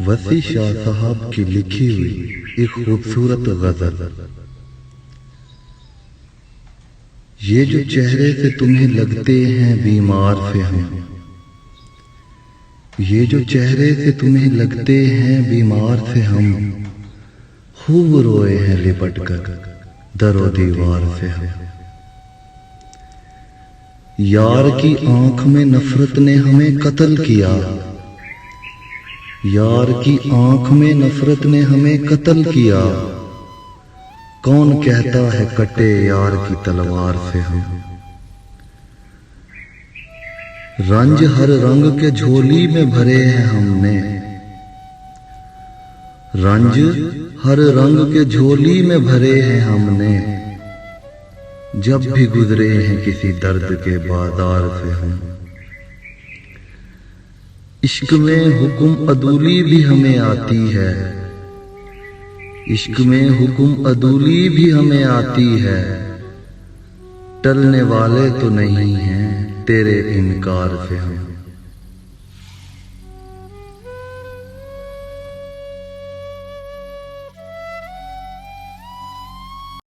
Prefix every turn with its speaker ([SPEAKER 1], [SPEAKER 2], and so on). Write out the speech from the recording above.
[SPEAKER 1] वसी शाह साहब की लिखी हुई एक खूबसूरत गजल। ये जो चेहरे से तुम्हें लगते हैं बीमार से हम, ये जो चेहरे से तुम्हें लगते हैं बीमार से हम, खूब रोए हैं लिपट कर दरो दीवार से हम। यार की आंख में नफरत ने हमें कत्ल किया, यार की आंख में नफरत ने हमें कत्ल किया। कौन कहता है कटे यार की तलवार से हम। रंज हर रंग के झोली में भरे हैं हमने, रंज हर रंग के झोली में भरे हैं हमने। जब भी गुजरे हैं किसी दर्द के बाजार से हम। इश्क में हुक्म अदूली भी हमें आती है, इश्क में हुक्म अदूली भी हमें आती है। टलने वाले तो नहीं हैं तेरे इनकार से हम।